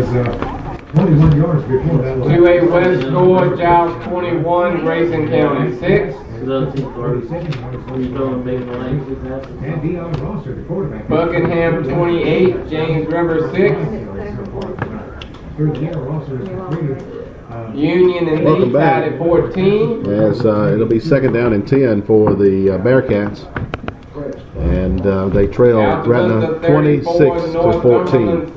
21 yards before that. 2A West score, Giles 21, Grayson County 6. Buckingham 28, James River 6. Union and Lee tied at 14. As it'll be second down and 10 for the Bearcats. And they trail Gretna 26 to 14.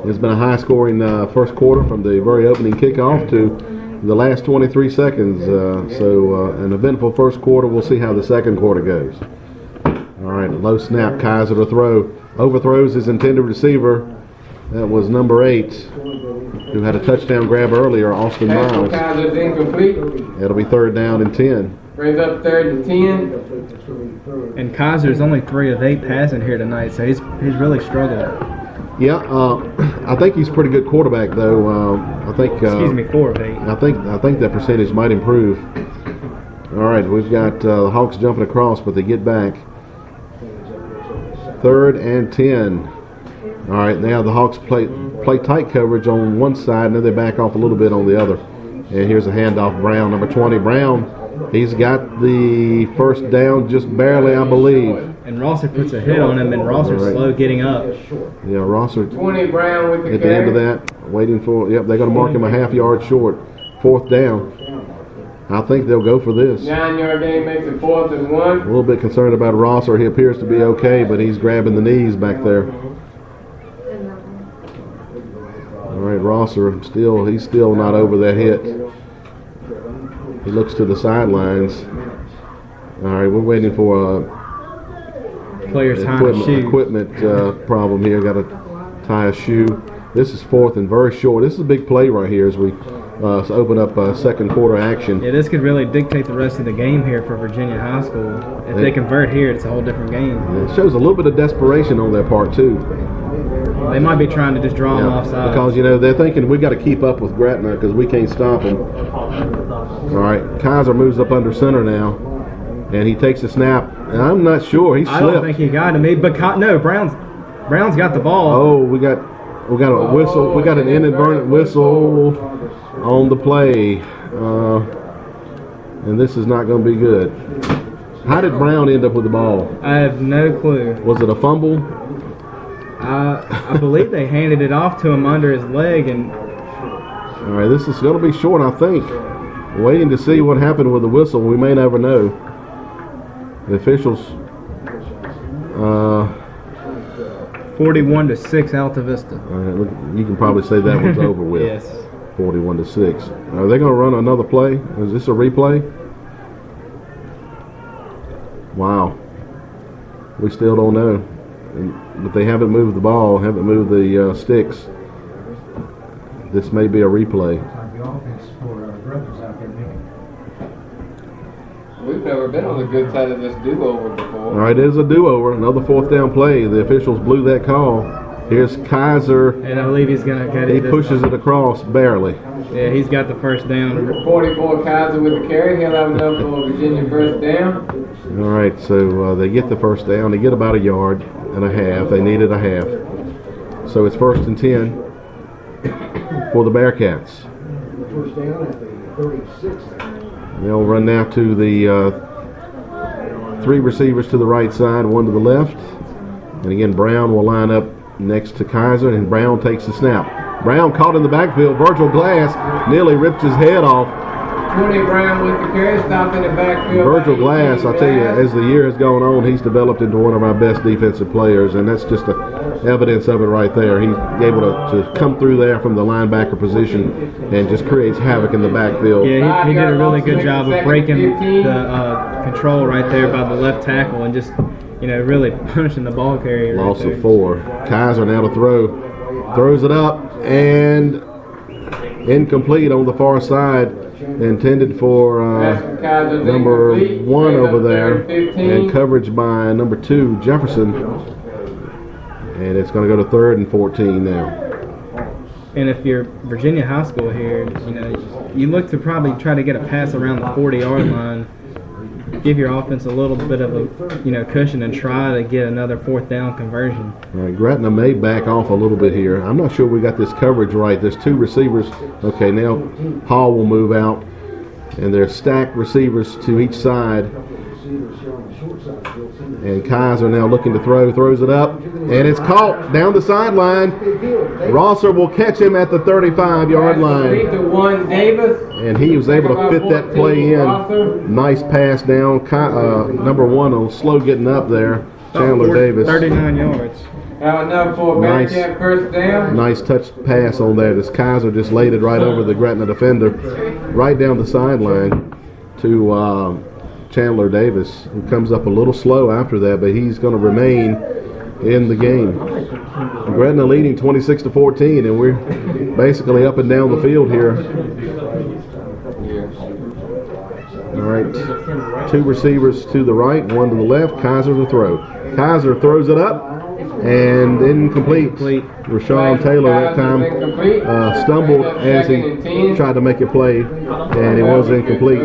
It's been a high-scoring first quarter from the very opening kickoff to the last 23 seconds. An eventful first quarter. We'll see how the second quarter goes. All right, low snap. Kaiser to throw. Overthrows his intended receiver. That was number 8, who had a touchdown grab earlier, Austin Miles. Kaiser's incomplete. It'll be third down and 10. Brings up third and 10. And Kaiser's only 3 of 8 passing here tonight, so he's really struggled. Yeah, I think he's a pretty good quarterback, though. I think. 4 of 8. I think that percentage might improve. All right, we've got the Hawks jumping across, but they get back. Third and 10. All right, now the Hawks play tight coverage on one side, and then they back off a little bit on the other. And here's a handoff. Brown, number 20. Brown, he's got the first down just barely, I believe. And Rosser puts a hit on him, and Rosser's slow getting up. Yeah, Rosser 20 Brown with the at the end of that, waiting for, yep, they're going to mark him a half yard short. Fourth down. I think they'll go for this. 9-yard gain makes it 4th and 1. A little bit concerned about Rosser. He appears to be okay, but he's grabbing the knees back there. All right, Rosser, he's still not over that hit. He looks to the sidelines. All right, we're waiting for a player's equipment problem here. Got to tie a shoe. This is 4th and very short. This is a big play right here as we open up second quarter action. Yeah, this could really dictate the rest of the game here for Virginia High School. If they convert here, it's a whole different game. It shows a little bit of desperation on their part, too. They might be trying to just draw them offside. Because, they're thinking we got to keep up with Gretna because we can't stop them. All right, Kaiser moves up under center now, and he takes a snap. And I'm not sure. He slipped. I don't think he got him. Brown's got the ball. Oh, we got a whistle. We got an inadvertent whistle on the play. And this is not going to be good. How did Brown end up with the ball? I have no clue. Was it a fumble? I believe they handed it off to him under his leg. All right, this is going to be short, I think. Waiting to see what happened with the whistle. We may never know. The officials. 41-6 Alta Vista. You can probably say that one's over with. Yes. 41-6. Are they going to run another play? Is this a replay? Wow. We still don't know. But they haven't moved the ball, haven't moved the sticks. This may be a replay. We've never been on the good side of this do-over before. All right, it is a do-over. Another 4th down play. The officials blew that call. Here's Kaiser. And I believe he's going to get it. He pushes it across barely. Yeah, he's got the first down. 44 Kaiser with the carry. He'll have enough for Virginia first down. All right, so they get the first down. They get about 1.5 yards. They needed a half. So it's 1st and 10 for the Bearcats. First down at the 36. They'll run now to the 3 receivers to the right side, 1 to the left. And again, Brown will line up next to Kaiser, and Brown takes the snap. Brown caught in the backfield. Virgil Glass nearly ripped his head off. 20 Brown with the carry, stopped in the backfield. Virgil Glass, I tell you, as the year has gone on, he's developed into one of our best defensive players, and that's just evidence of it right there. He's able to come through there from the linebacker position and just creates havoc in the backfield. Yeah, he did a really good job of breaking the control right there by the left tackle and just, really punishing the ball carrier. Loss of 4. Kaiser now to throw. Throws it up and incomplete on the far side. Intended for number 1 over there, and coverage by number 2, Jefferson. And it's going to go to 3rd and 14 now. And if you're Virginia High School here, you look to probably try to get a pass around the 40-yard line give your offense a little bit of a cushion and try to get another 4th down conversion. All right, Gretna may back off a little bit here. I'm not sure we got this coverage right. There's 2 receivers. Okay, now Hall will move out, and there's stacked receivers to each side. And Kaiser now looking to throw, throws it up, and it's caught down the sideline. Rosser will catch him at the 35-yard line. And he was able to fit that play in. Nice pass down. Number 1 on slow getting up there, Chandler Davis. 39 yards. Nice touch pass on that as Kaiser just laid it right over the Gretna defender, right down the sideline to Chandler Davis, who comes up a little slow after that, but he's going to remain in the game. Gretna leading 26-14, and we're basically up and down the field here. All right, 2 receivers to the right, 1 to the left. Kaiser to throw. Kaiser throws it up and incomplete. Rashawn Taylor that time stumbled as he tried to make a play, and it was incomplete.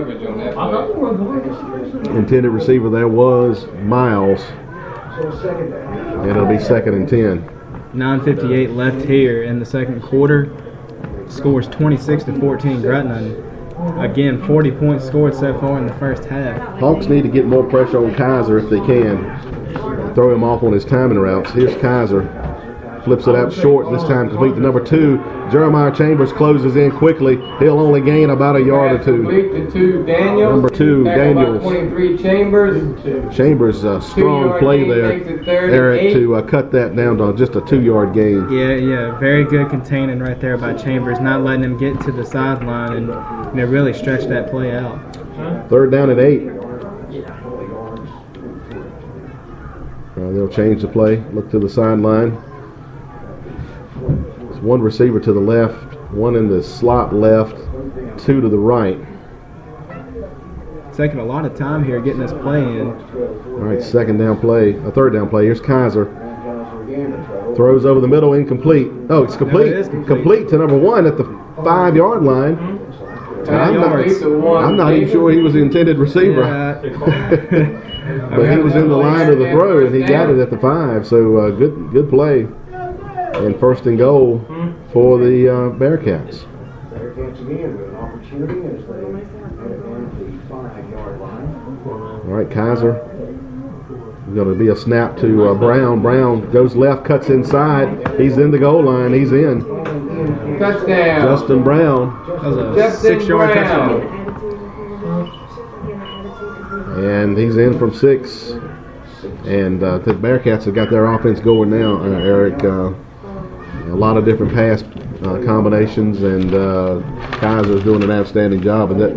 Intended receiver there was Miles, and it'll be 2nd and 10. 9:58 left here in the second quarter. Scores 26-14 Gretna. Again, 40 points scored so far in the first half. Hawks need to get more pressure on Kaiser if they can. Throw him off on his timing routes. Here's Kaiser. Flips it out short, this time complete to number 2. Jeremiah Chambers closes in quickly. He'll only gain about a yard or 2. Number 2, Daniels. 23 Chambers. Chambers, strong play there, Eric, to cut that down to just a 2-yard gain. Yeah, very good containing right there by Chambers, not letting him get to the sideline and really stretch that play out. 3rd down and 8. They'll change the play, look to the sideline. 1 receiver to the left, 1 in the slot left, 2 to the right. Taking a lot of time here getting this play in. All right, 2nd down play, a 3rd down play. Here's Kaiser. Throws over the middle, incomplete. Oh, it's complete. No, it is complete to number 1 at the 5-yard line. I'm not even sure he was the intended receiver. Yeah. But he was in the line of the throw, and he got it at the 5. So good play. And 1st and goal for the Bearcats. Bearcats again with an opportunity as they head down to the 5-yard line. All right, Kaiser. Going to be a snap to Brown. Brown goes left, cuts inside. He's in the goal line. He's in. Touchdown. Justin Brown. That was a 6-yard touchdown. And he's in from 6. And the Bearcats have got their offense going now, Eric. A lot of different pass combinations, and Kaiser's doing an outstanding job, and that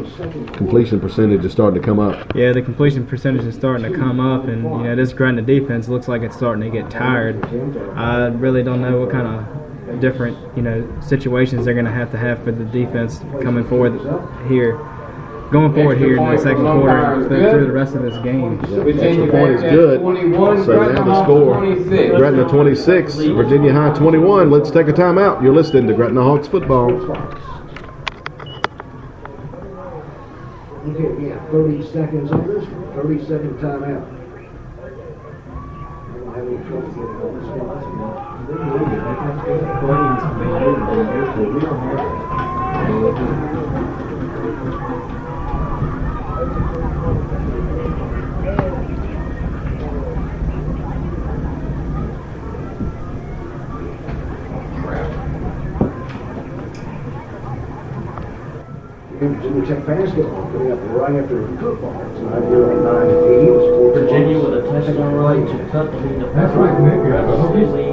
completion percentage is starting to come up. Yeah, the completion percentage is starting to come up, and this Gretna defense looks like it's starting to get tired. I really don't know what kind of different situations they're going to have for the defense going forward here in the second quarter and through the rest of this game. Extra point is good. So now the score, Gretna 26, Virginia High 21. Let's take a timeout. You're listening to Gretna Hawks football. Okay, 30 seconds on this, 30-second timeout. I'm having trouble getting on the Virginia Tech basketball coming up right after football. Tonight here on 980. Virginia with a touchdown run to cut the lead. That's right, Nick.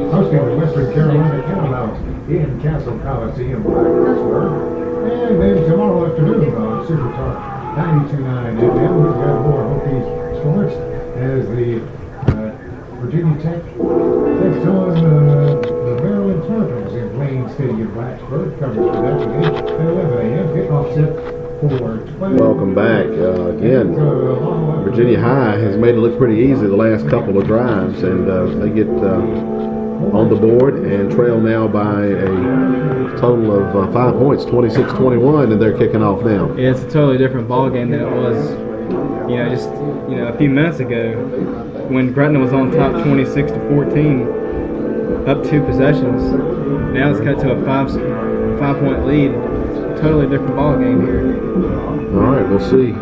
Hosting the Western Carolina Catamounts in Castle Coliseum, Blacksburg. And then tomorrow afternoon on Super Talk 92.9 FM, we've got more Hokies sports as the Virginia Tech takes on the Maryland Terrapins in Plain Stadium, Blacksburg. Coverage for that game at 11 a.m. Kickoff set for 12. Welcome back. Again, Virginia High has made it look pretty easy the last couple of drives, and they get on the board and trail now by a total of 5 points, 26-21, and they're kicking off now. Yeah, it's a totally different ball game than it was just a few minutes ago, when Gretna was on top 26-14, up 2 possessions, now it's cut to a 5-point lead. Totally different ball game here. All right, we'll see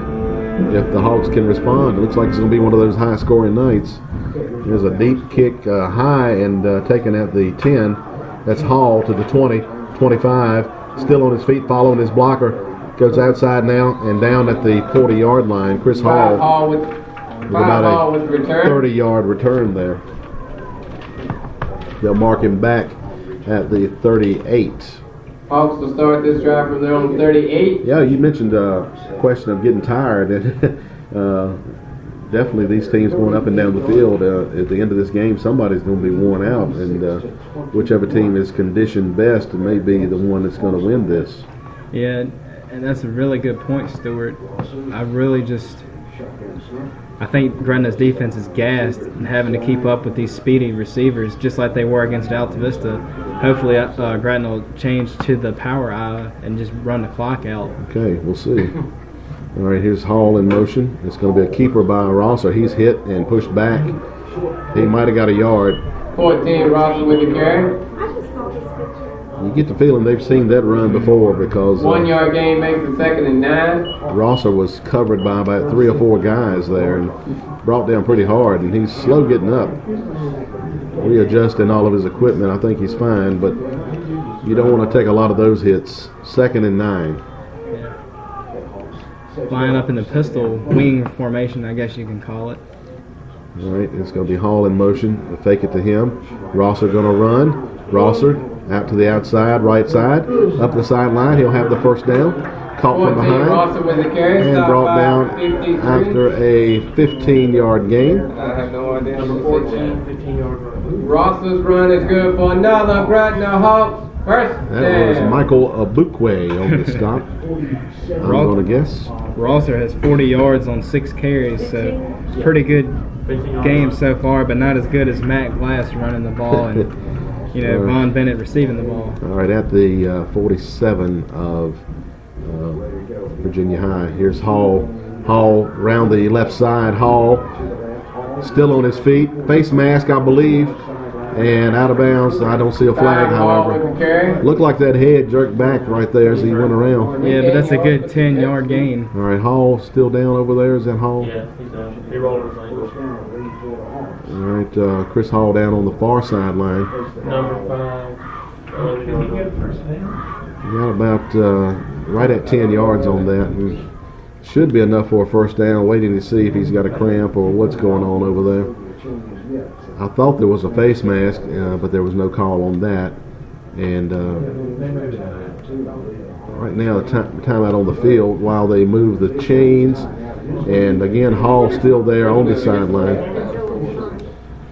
if the Hawks can respond. It looks like it's going to be one of those high-scoring nights. There's a deep kick high and taken at the 10. That's Hall to the 20, 25. Still on his feet, following his blocker. Goes outside now and down at the 40-yard line. Chris Hall with about a 30-yard return there. They'll mark him back at the 38. Hawks will start this drive from their own 38. Yeah, you mentioned a question of getting tired. Definitely these teams going up and down the field, at the end of this game, somebody's going to be worn out. And whichever team is conditioned best may be the one that's going to win this. Yeah, and that's a really good point, Stuart. I think Gretna's defense is gassed and having to keep up with these speedy receivers, just like they were against Alta Vista. Hopefully, Gretna will change to the power eye and just run the clock out. Okay, we'll see. All right, here's Hall in motion. It's going to be a keeper by Rosser. He's hit and pushed back. He might have got a yard. 14, Rosser with the carry. You get the feeling they've seen that run before because 1 yard gain makes it 2nd and 9. Rosser was covered by about 3 or 4 guys there and brought down pretty hard, and he's slow getting up. Readjusting all of his equipment, I think he's fine, but you don't want to take a lot of those hits. 2nd and 9. Line up in the pistol wing formation, I guess you can call it. All right, it's going to be Hall in motion. We'll fake it to him. Rosser going to run. Rosser out to the outside, right side, up the sideline. He'll have the first down. Caught from behind and brought down after a 15-yard gain. I have no idea how to sit that. Rosser's run is good for another Gretna Hawks first down. That was Michael Abukwe on the stop. I'm going to guess. Rosser has 40 yards on 6 carries, so pretty good game so far, but not as good as Matt Glass running the ball and Von Bennett receiving the ball. All right, at the 47 of Virginia High. Here's Hall. Hall round the left side. Hall still on his feet. Face mask, I believe, and out of bounds. I don't see a flag, however. Looked like that head jerked back right there as he went around. Yeah, but that's a good 10-yard gain. All right, Hall still down over there. Is that Hall? Yeah, he's down. He rolled his ankle. All right, Chris Hall down on the far sideline. Number 5. Got about right at 10 yards on that. And should be enough for a first down. Waiting to see if he's got a cramp or what's going on over there. I thought there was a face mask, but there was no call on that. And right now, the timeout on the field while they move the chains. And again, Hall still there on the sideline.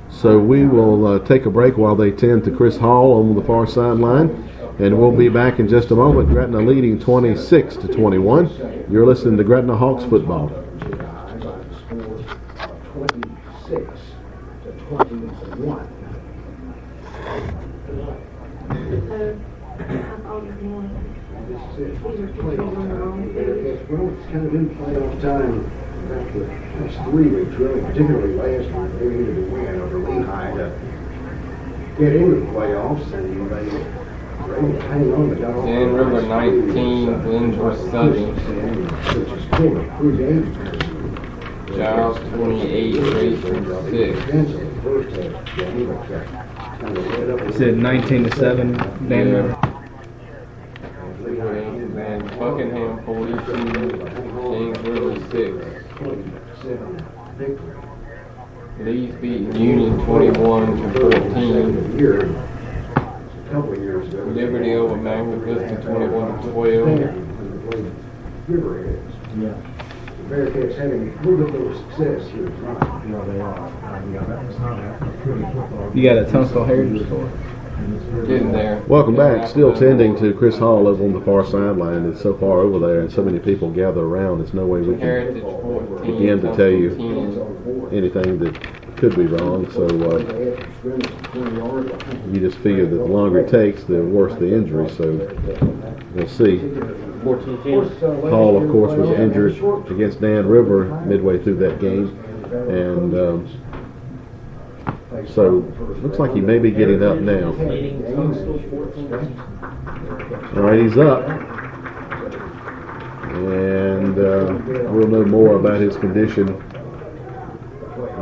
So we will take a break while they tend to Chris Hall on the far sideline. And we'll be back in just a moment. Gretna leading 26-21. You're listening to Gretna Hawks football. 26-21. Well, it's kind of been playoff time after the last 3 weeks, really, particularly last week. They needed to win over Lehigh to get into the playoffs, and they were able to hang on. They got off. Dan River 19, Glenville Southern. Which is cool. 3 games. Giles 28, Racing 6. You said 19-7, Dan River. And Buckingham 42, James River 6. Lee's beating Union 21-14. Liberty over Magna Vista 21-12. The Bearcats having a little bit of success here tonight. You got a Tunstall Heritage Tour. Getting there. Welcome back. Still tending to Chris Hall over on the far sideline. It's so far over there and so many people gather around. There's no way we can begin to tell you anything that could be wrong. So you just figure that the longer it takes, the worse the injury. So we'll see. 14-10. Hall, of course, was injured against Dan River midway through that game, and so looks like he may be getting up now. All right, he's up, and we'll know more about his condition.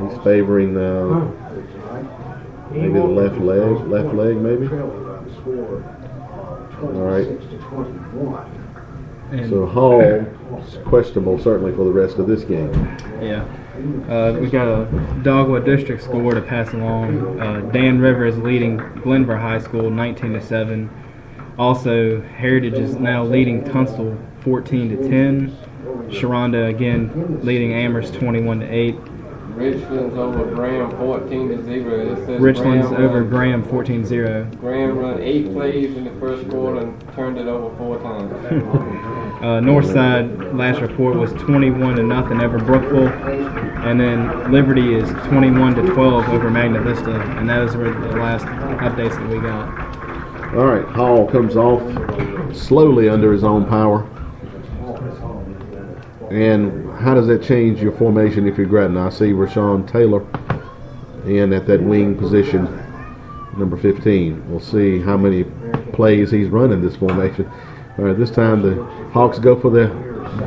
He's favoring maybe the left leg maybe. All right. So Hall is questionable certainly for the rest of this game. Yeah. We got a Dogwood District score to pass along. Dan River is leading Glenver High School 19-7. Also, Heritage is now leading Tunstall 14-10. Sharonda again leading Amherst 21-8. Richland's over Graham 14-0. Richland's over Graham 14-0. Graham run 8 plays in the first quarter and turned it over 4 times. Northside last report was 21-0 over Brookville, and then Liberty is 21-12 over Magna Vista, and that is where the last updates that we got. All right, Hall comes off slowly under his own power. And how does that change your formation if you're Gretna? I see Rashawn Taylor in at that wing position, number 15. We'll see how many plays he's running this formation. All right, this time the Hawks go for the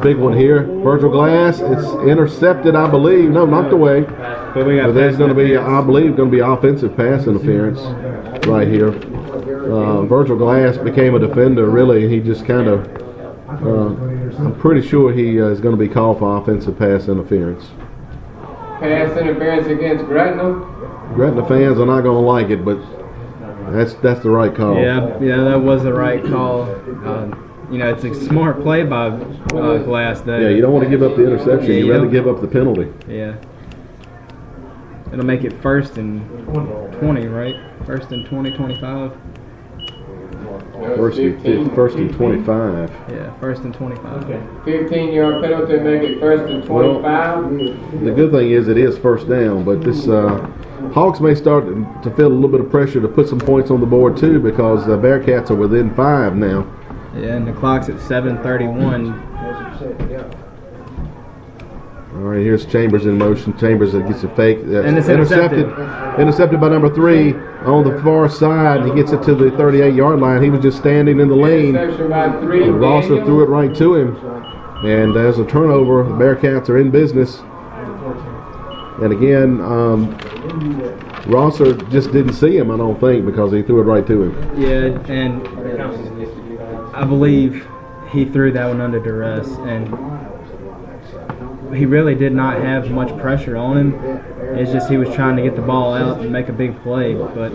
big one here. Virgil Glass, it's intercepted, I believe. No, knocked away. But there's going to be, I believe, going to be offensive pass interference right here. Virgil Glass became a defender, really. He just kind of, I'm pretty sure he is going to be called for offensive pass interference. Pass interference against Gretna? Gretna fans are not going to like it, but that's the right call. Yeah, that was the right call. It's a smart play by Glass there. Yeah, you don't want to give up the interception. You'd rather give up the penalty. Yeah. It'll make it 1st and 20, right? 1st and 20, 25. First and 25. Yeah, 1st and 25. 15-yard penalty, make it 1st and 25. Well, the good thing is it is first down, but this Hawks may start to feel a little bit of pressure to put some points on the board too, because the Bearcats are within 5 now. Yeah, and the clock's at 7:31. All right, here's Chambers in motion. Chambers gets a fake. And it's intercepted. Intercepted by number 3 on the far side. He gets it to the 38-yard line. He was just standing in the lane. And Rosser threw it right to him. And there's a turnover. The Bearcats are in business. And again, Rosser just didn't see him, I don't think, because he threw it right to him. Yeah, and I believe he threw that one under duress. And he really did not have much pressure on him. It's just he was trying to get the ball out and make a big play, but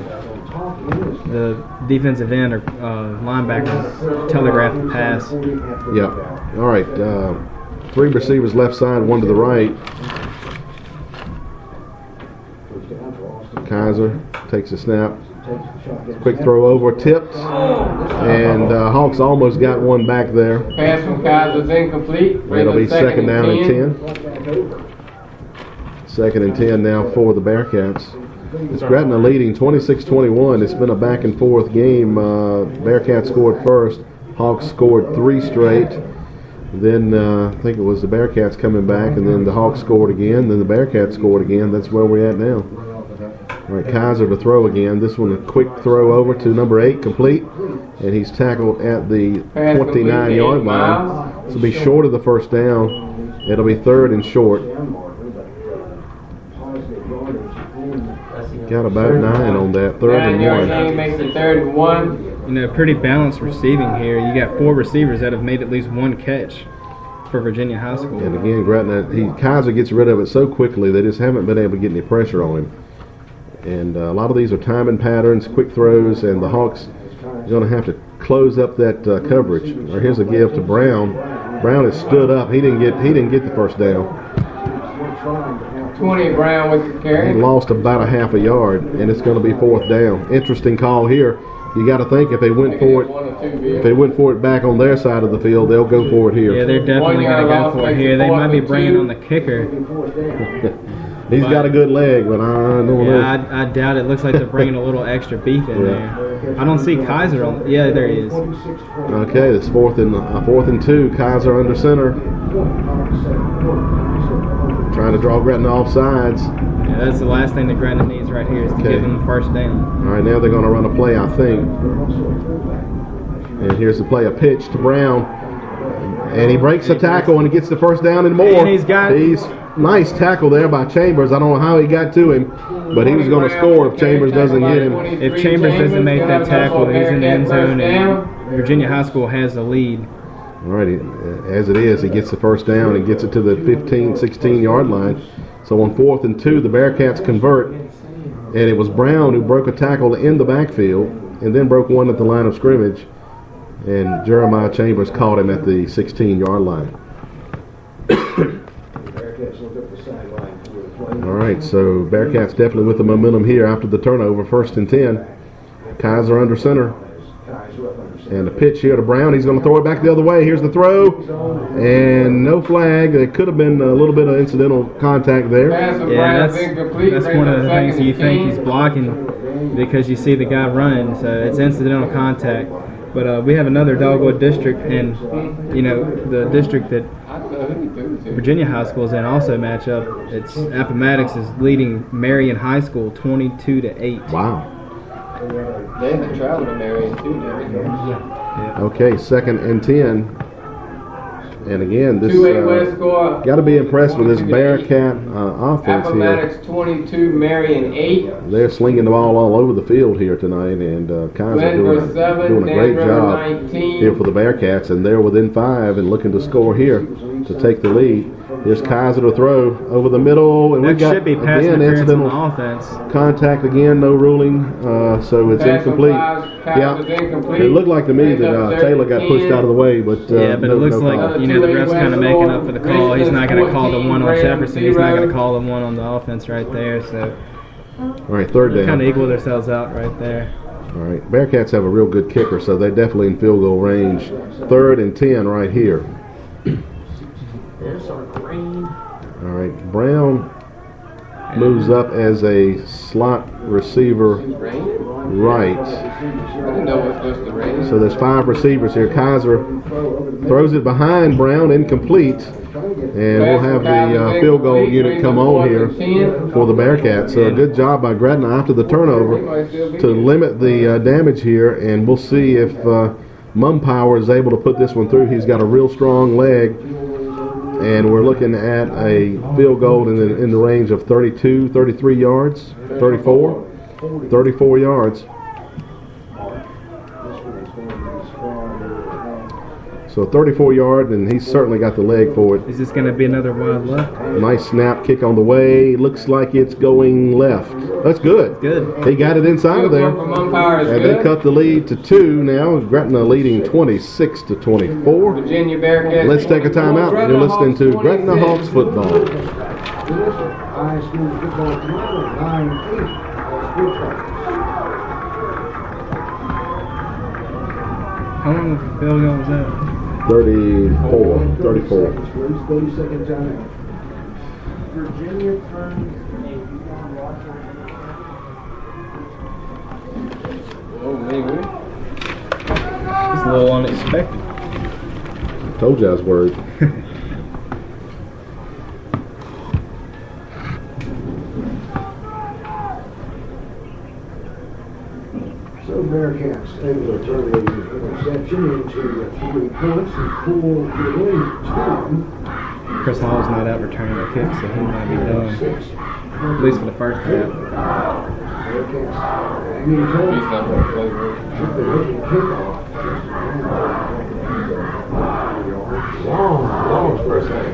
the defensive end or linebacker telegraphed the pass. Yeah. All right. 3 receivers left side, 1 to the right. Kaiser takes a snap. Quick throw over, tipped, and Hawks almost got one back there. Pass from Kaiser's incomplete. It'll be second down and 10. 2nd and 10 now for the Bearcats. It's Gretna leading 26-21. It's been a back and forth game. Bearcats scored first. Hawks scored 3 straight. Then I think it was the Bearcats coming back, and then the Hawks scored again. Then the Bearcats scored again. That's where we're at now. All right, Kaiser to throw again. This one a quick throw over to number 8, complete, and he's tackled at the 29-yard line. This will be short of the first down. It'll be 3rd and short. Got about 9 on that. 3rd and 1. Makes it 3rd and 1. Pretty balanced receiving here. You got 4 receivers that have made at least 1 catch for Virginia High School. And again, Gretna, Kaiser gets rid of it so quickly they just haven't been able to get any pressure on him. And a lot of these are timing patterns, quick throws, and the Hawks are going to have to close up that coverage. Or here's a give to Brown. Brown has stood up. He didn't get the first down. 20 Brown with the carry. He lost about a half a yard, and it's going to be 4th down. Interesting call here. You got to think if they went for it back on their side of the field, they'll go for it here. Yeah, they're definitely going to go for it here. They might be bringing on the kicker. He's got a good leg, but I don't know. Yeah, I doubt it. Looks like they're bringing a little extra beef in there. I don't see Kaiser on. Yeah, there he is. Okay, it's fourth and 2. Kaiser under center. Trying to draw Gretna off sides. Yeah, that's the last thing that Gretna needs right here is to give him the first down. All right, now they're going to run a play, I think. And here's the play, a pitch to Brown. And he breaks a tackle and he gets the first down and more. And nice tackle there by Chambers. I don't know how he got to him, but he was going to score if Chambers doesn't get him. If Chambers doesn't make that tackle, he's in the end zone, and Virginia High School has the lead. All right, as it is, he gets the first down and gets it to the 15, 16-yard line. So on 4th and 2, the Bearcats convert, and it was Brown who broke a tackle in the backfield and then broke one at the line of scrimmage, and Jeremiah Chambers caught him at the 16-yard line. All right, so Bearcats definitely with the momentum here after the turnover. 1st and 10. Kaiser under center. And the pitch here to Brown. He's going to throw it back the other way. Here's the throw. And no flag. There could have been a little bit of incidental contact there. Yeah, that's one of the things you think he's blocking because you see the guy running. So it's incidental contact. But we have another Dogwood district, and the district that Virginia High School is in also match up. It's Appomattox is leading Marion High School 22-8. Wow. They haven't traveled to Marion too, yeah. Okay, 2nd and 10. And again, this got to be impressed with this Bearcat offense Appomattox here. 22, Marion 8. They're slinging the ball all over the field here tonight, and Kaiser doing a great job here for the Bearcats, and they're within 5 and looking to score here to take the lead. Here's Kaiser to throw over the middle, and we got should be pass again incidental offense. Contact again, no ruling, so it's incomplete. Yeah, it looked like to me that Taylor got pushed out of the way, but but it looks like the ref's kind of making up for the call. He's not going to call the one on Jefferson. He's not going to call the one on the offense right there. So, all right, 3rd down. Kind of equal themselves out right there. All right, Bearcats have a real good kicker, so they're definitely in field goal range. 3rd and 10 right here. All right, Brown moves up as a slot receiver right. So there's 5 receivers here. Kaiser throws it behind Brown, incomplete. And we'll have the field goal unit come on here for the Bearcats. So a good job by Gretna after the turnover to limit the damage here. And we'll see if Mumpower is able to put this one through. He's got a real strong leg. And we're looking at a field goal in the range of 32, 33 yards, 34 yards. So 34-yard, and he's certainly got the leg for it. Is this going to be another wide left? Nice snap, kick on the way. Looks like it's going left. That's good. Good. He got it inside of there. And they cut the lead to 2 now. Gretna leading 26-24. Virginia Bearcats. Let's take a timeout. You're listening to Gretna Hawks football. High school football tonight, 9-8. How long of a field goal was that? 34. 30 seconds out. Virginia turns. Oh, maybe. It's a little unexpected. I told you I was worried. So Bearcats able to turn the interception into 3 points and pull within 2. Chris Hall's not out returning the kick, so he might be done. At least for the first half. Bearcats being told He's not going to play should be looking kickoff. Long first half.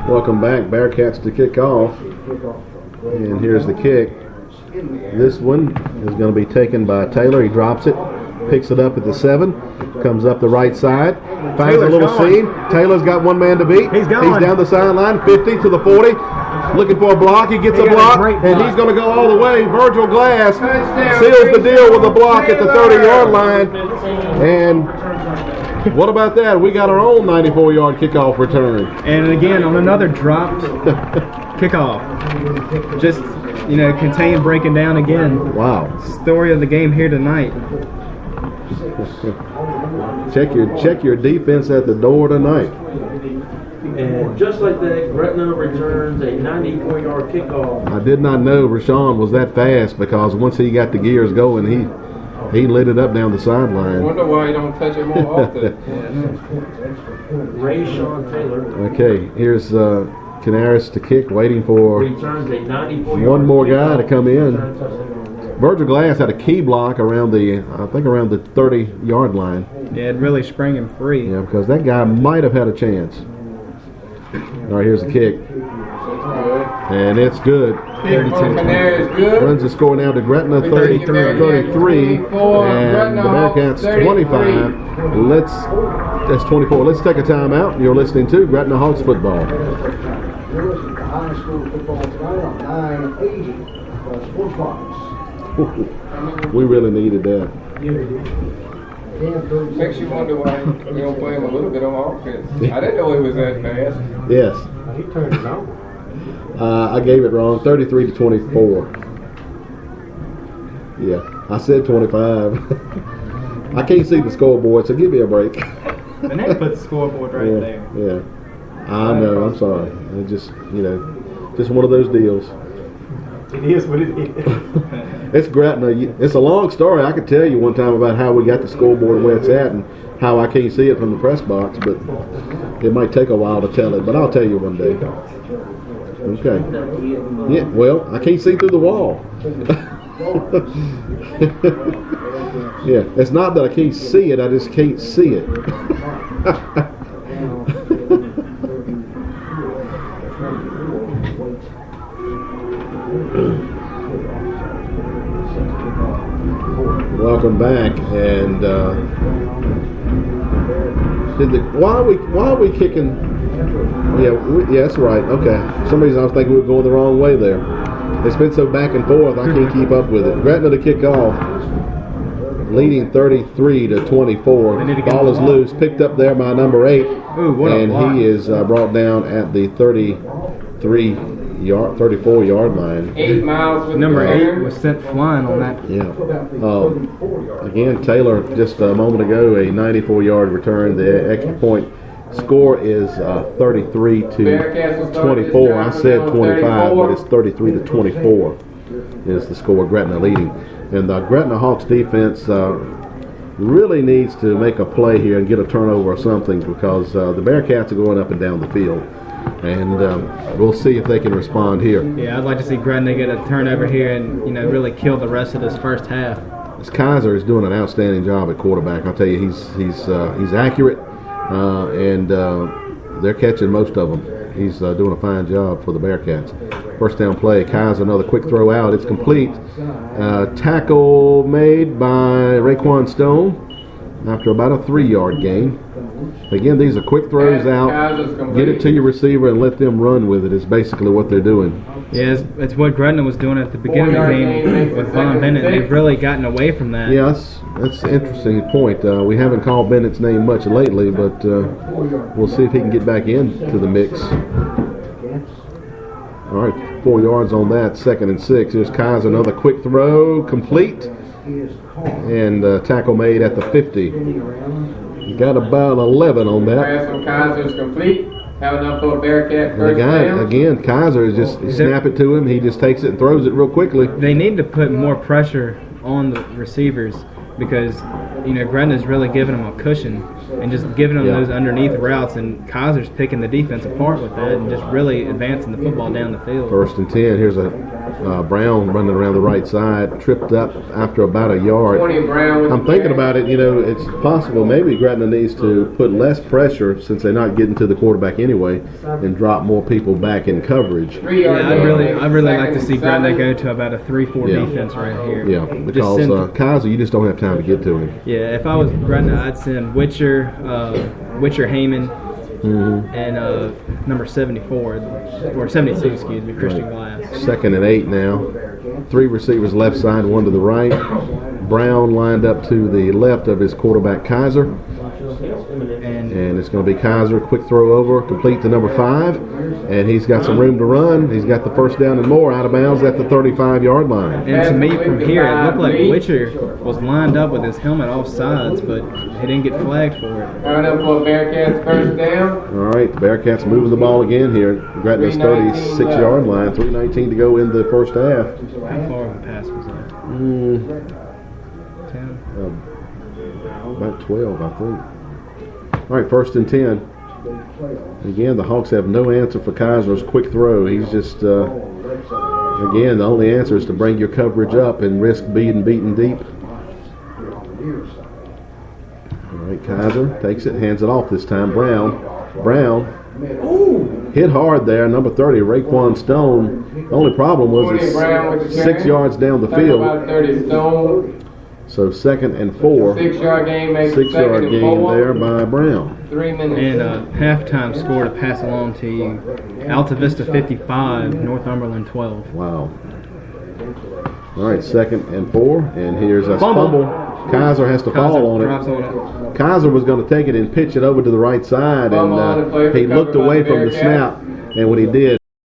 Welcome back, Bearcats to kick off. And here's the kick. This one is going to be taken by Taylor. He drops it, picks it up at the 7, comes up the right side, finds a little seam. Taylor's got one man to beat. He's going. He's down the sideline, 50 to the 40. looking for a block. He gets a got a block, great and block. he's going to go all the way. Virgil Glass Touchdown, seals the deal with a block at the Taylor. 30-yard line. And what about that? We got our own 94-yard kickoff return. And again, on another dropped kickoff. Just, contain breaking down again. Wow. Story of the game here tonight. Check your defense at the door tonight. And just like that, Gretna returns a 94-yard kickoff. I did not know Rashawn was that fast because once he got the gears going, he lit it up down the I sideline. wonder why he don't touch it more often. Ray Sean Taylor Okay, here's Canaris to kick, waiting for returns a 94-yard one more guy to kickoff. come in. Virgil Glass had a key block around the 30-yard line. Yeah, it really sprang him free. Yeah, because that guy might have had a chance. All right, here's the kick, and it's good. Kick from Canary is good. Runs the score now to Gretna 33, and the Bearcats 25. That's 24. Let's take a timeout. You're listening to Gretna Hawks football. You're listening to high school football tonight on 980 Sports Box. We really needed that. Makes you wonder why we don't play him a little bit on offense. I didn't know he was that fast. Yes. He turned it on. I gave it wrong. 33-24. Yeah, I said 25. I can't see the scoreboard, so give me a break. And they put the scoreboard right there. Yeah. I know. I'm sorry. It just just one of those deals. It is what it is. It's Gretna. It's a long story. I could tell you one time about how we got the scoreboard where it's at and how I can't see it from the press box, but it might take a while to tell it. But I'll tell you one day. Okay. Yeah. Well, I can't see through the wall. Yeah. It's not that I can't see it. I just can't see it. Welcome back, and why are we kicking? Yeah, that's right. Okay, for some reason I was thinking we were going the wrong way there. It's been so back and forth, I can't keep up with it. Gretna to kick off, leading 33-24. Ball is loose, picked up there by number 8, and he is brought down at the 34-yard line. 8 miles with Number the 8 was sent flying on that. Yeah. Again, Taylor just a moment ago, a 94-yard return. The extra point score is 33-24. I said 25, but it's 33-24 is the score. Gretna leading, and the Gretna Hawks defense really needs to make a play here and get a turnover or something because the Bearcats are going up and down the field. And we'll see if they can respond here. Yeah, I'd like to see Gretna get a turnover here and really kill the rest of this first half. This Kaiser is doing an outstanding job at quarterback. I'll tell you, he's accurate, and they're catching most of them. He's doing a fine job for the Bearcats. First down play, Kaiser, another quick throw out. It's complete. Tackle made by Raekwon Stone after about a 3-yard gain. Again, these are quick throws out. Get it to your receiver and let them run with it is basically what they're doing. Yeah, it's what Gretna was doing at the beginning of the game with Von Bennett. They've really gotten away from that. Yeah, that's an interesting point. We haven't called Bennett's name much lately, but we'll see if he can get back into the mix. All right, 4 yards on that, 2nd and 6. Here's Kaiser, another quick throw, complete, and tackle made at the 50. He got about 11 on that. Pass from Kaiser is complete. Have enough for a Bearcat And the first guy, down. again, Kaiser is just snap it to him. He just takes it and throws it real quickly. They need to put more pressure on the receivers because Gretna's really giving them a cushion and just giving them those underneath routes, and Kaiser's picking the defense apart with that and just really advancing the football down the field. 1st and 10. Here's a Brown running around the right side, tripped up after about a yard. 20 Brown with I'm thinking about it, it's possible maybe Gretna needs to put less pressure since they're not getting to the quarterback anyway and drop more people back in coverage. 3 yards. Yeah, I'd really like to see Gretna go to about a 3-4 defense right here. Yeah, because Kaiser, you just don't have time to get to him. Yeah, if I was Gretna, I'd send Witcher, Heyman, and number 74 or 72, excuse me, Christian Glass. 2nd and 8 now. 3 receivers left side, 1 to the right. Brown lined up to the left of his quarterback Kaiser. And it's going to be Kaiser, quick throw over, complete to number 5. And he's got some room to run. He's got the first down and more, out of bounds at the 35-yard line. And to me, from here, it looked like Witcher was lined up with his helmet off sides, but he didn't get flagged for it. Coming up for Bearcats first down. All right, the Bearcats moving the ball again here. Gretna's 36-yard line, 3:19 to go in the first half. How far of a pass was that? 10? About 12, I think. All right, 1st and 10. Again, the Hawks have no answer for Kaiser's quick throw. He's just, again, the only answer is to bring your coverage up and risk being beaten deep. All right, Kaiser takes it, hands it off this time. Brown hit hard there, number 30, Raekwon Stone. The only problem was it's 6 yards down the field. So 2nd and 4. 6-yard gain makes 6-yard and gain 4. there by Brown. 3 minutes. And halftime score to pass along to you. Alta Vista 55, Northumberland 12. Wow. All right, 2nd and 4. And here's a fumble. Kaiser has to fall on it. Kaiser was going to take it and pitch it over to the right side, and he looked away from the snap. And when he did,